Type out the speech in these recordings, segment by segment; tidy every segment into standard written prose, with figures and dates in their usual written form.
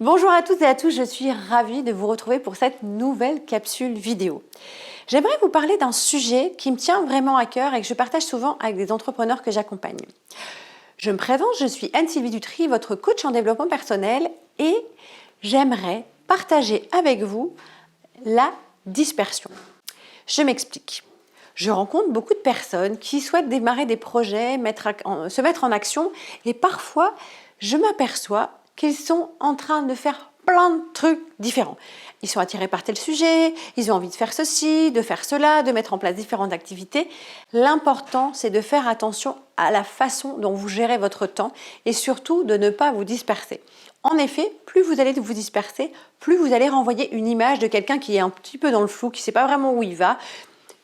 Bonjour à toutes et à tous, je suis ravie de vous retrouver pour cette nouvelle capsule vidéo. J'aimerais vous parler d'un sujet qui me tient vraiment à cœur et que je partage souvent avec des entrepreneurs que j'accompagne. Je me présente, je suis Anne-Sylvie Dutry, votre coach en développement personnel et j'aimerais partager avec vous la dispersion. Je m'explique. Je rencontre beaucoup de personnes qui souhaitent démarrer des projets, se mettre en action et parfois je m'aperçois qu'ils sont en train de faire plein de trucs différents. Ils sont attirés par tel sujet, ils ont envie de faire ceci, de faire cela, de mettre en place différentes activités. L'important, c'est de faire attention à la façon dont vous gérez votre temps et surtout de ne pas vous disperser. En effet, plus vous allez vous disperser, plus vous allez renvoyer une image de quelqu'un qui est un petit peu dans le flou, qui ne sait pas vraiment où il va,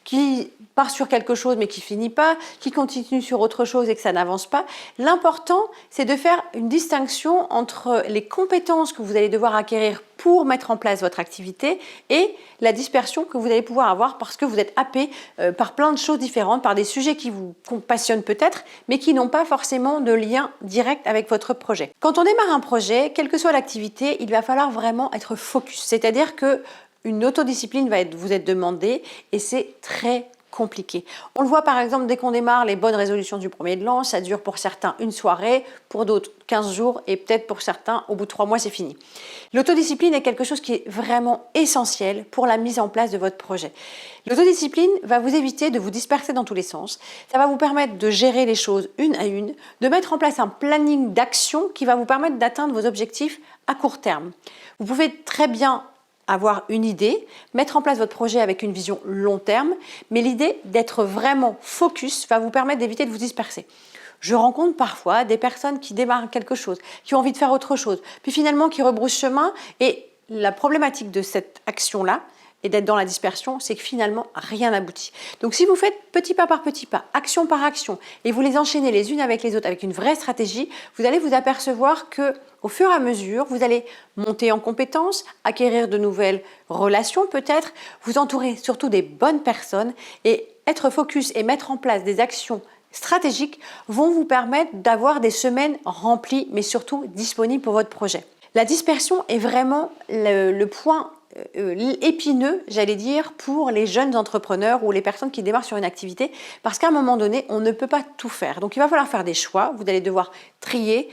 qui part sur quelque chose mais qui finit pas, qui continue sur autre chose et que ça n'avance pas. L'important, c'est de faire une distinction entre les compétences que vous allez devoir acquérir pour mettre en place votre activité et la dispersion que vous allez pouvoir avoir parce que vous êtes happé par plein de choses différentes, par des sujets qui vous passionnent peut-être, mais qui n'ont pas forcément de lien direct avec votre projet. Quand on démarre un projet, quelle que soit l'activité, il va falloir vraiment être focus, c'est-à-dire que une autodiscipline va vous être demandée et c'est très compliqué. On le voit par exemple dès qu'on démarre les bonnes résolutions du premier de l'an, ça dure pour certains une soirée, pour d'autres 15 jours et peut-être pour certains au bout de 3 mois c'est fini. L'autodiscipline est quelque chose qui est vraiment essentiel pour la mise en place de votre projet. L'autodiscipline va vous éviter de vous disperser dans tous les sens, ça va vous permettre de gérer les choses une à une, de mettre en place un planning d'action qui va vous permettre d'atteindre vos objectifs à court terme. Vous pouvez très bien avoir une idée, mettre en place votre projet avec une vision long terme, mais l'idée d'être vraiment focus va vous permettre d'éviter de vous disperser. Je rencontre parfois des personnes qui démarrent quelque chose, qui ont envie de faire autre chose, puis finalement qui rebroussent chemin et la problématique de cette action-là et d'être dans la dispersion, c'est que finalement rien n'aboutit. Donc si vous faites petit pas par petit pas, action par action, et vous les enchaînez les unes avec les autres avec une vraie stratégie, vous allez vous apercevoir que au fur et à mesure, vous allez monter en compétences, acquérir de nouvelles relations peut-être, vous entourer surtout des bonnes personnes et être focus et mettre en place des actions stratégiques vont vous permettre d'avoir des semaines remplies mais surtout disponibles pour votre projet. La dispersion est vraiment le point épineux, j'allais dire, pour les jeunes entrepreneurs ou les personnes qui démarrent sur une activité parce qu'à un moment donné, on ne peut pas tout faire. Donc il va falloir faire des choix, vous allez devoir trier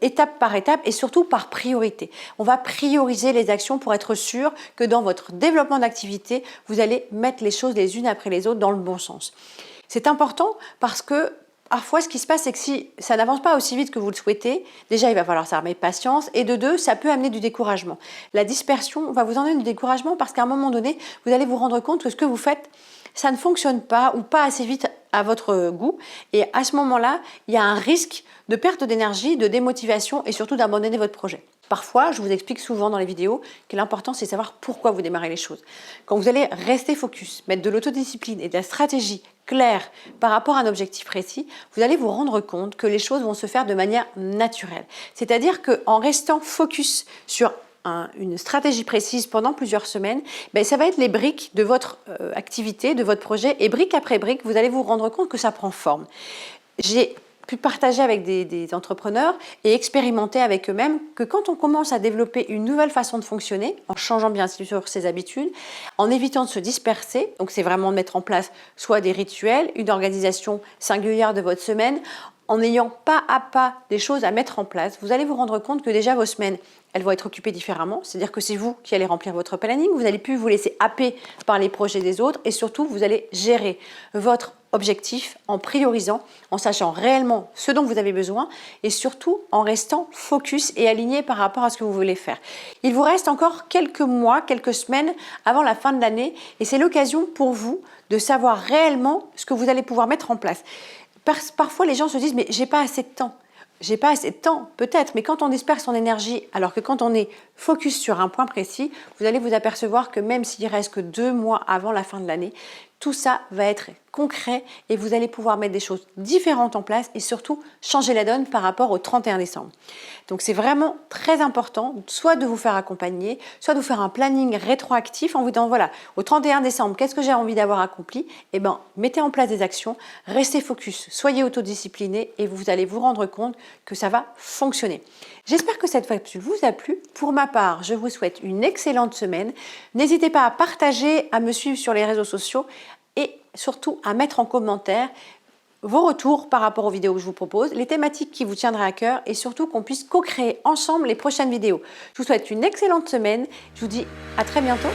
étape par étape et surtout par priorité. On va prioriser les actions pour être sûr que dans votre développement d'activité, vous allez mettre les choses les unes après les autres dans le bon sens. C'est important parce que parfois, ce qui se passe, c'est que si ça n'avance pas aussi vite que vous le souhaitez, déjà, il va falloir s'armer patience et de deux, ça peut amener du découragement. La dispersion va vous emmener du découragement parce qu'à un moment donné, vous allez vous rendre compte que ce que vous faites, ça ne fonctionne pas ou pas assez vite à votre goût. Et à ce moment-là, il y a un risque de perte d'énergie, de démotivation et surtout d'abandonner votre projet. Parfois, je vous explique souvent dans les vidéos que l'important, c'est de savoir pourquoi vous démarrez les choses. Quand vous allez rester focus, mettre de l'autodiscipline et de la stratégie claire par rapport à un objectif précis, vous allez vous rendre compte que les choses vont se faire de manière naturelle. C'est-à-dire qu'en restant focus sur une stratégie précise pendant plusieurs semaines, ça va être les briques de votre activité, de votre projet, et brique après brique, vous allez vous rendre compte que ça prend forme. J'ai pu partager avec des entrepreneurs et expérimenter avec eux-mêmes que quand on commence à développer une nouvelle façon de fonctionner, en changeant bien sûr ses habitudes, en évitant de se disperser, donc c'est vraiment de mettre en place soit des rituels, une organisation singulière de votre semaine, en n'ayant pas à pas des choses à mettre en place, vous allez vous rendre compte que déjà vos semaines, elles vont être occupées différemment, c'est-à-dire que c'est vous qui allez remplir votre planning, vous n'allez plus vous laisser happer par les projets des autres et surtout vous allez gérer votre objectif en priorisant, en sachant réellement ce dont vous avez besoin et surtout en restant focus et aligné par rapport à ce que vous voulez faire. Il vous reste encore quelques mois, quelques semaines avant la fin de l'année et c'est l'occasion pour vous de savoir réellement ce que vous allez pouvoir mettre en place. Parfois les gens se disent mais j'ai pas assez de temps. J'ai pas assez de temps, peut-être, mais quand on disperse son énergie, alors que quand on est focus sur un point précis, vous allez vous apercevoir que même s'il reste que 2 mois avant la fin de l'année, tout ça va être concret et vous allez pouvoir mettre des choses différentes en place et surtout changer la donne par rapport au 31 décembre. Donc c'est vraiment très important, soit de vous faire accompagner, soit de vous faire un planning rétroactif en vous disant voilà, au 31 décembre, qu'est-ce que j'ai envie d'avoir accompli? Eh bien, mettez en place des actions, restez focus, soyez autodiscipliné et vous allez vous rendre compte que ça va fonctionner. J'espère que cette capsule vous a plu. Pour ma part, je vous souhaite une excellente semaine. N'hésitez pas à partager, à me suivre sur les réseaux sociaux et surtout à mettre en commentaire vos retours par rapport aux vidéos que je vous propose, les thématiques qui vous tiendraient à cœur et surtout qu'on puisse co-créer ensemble les prochaines vidéos. Je vous souhaite une excellente semaine. Je vous dis à très bientôt.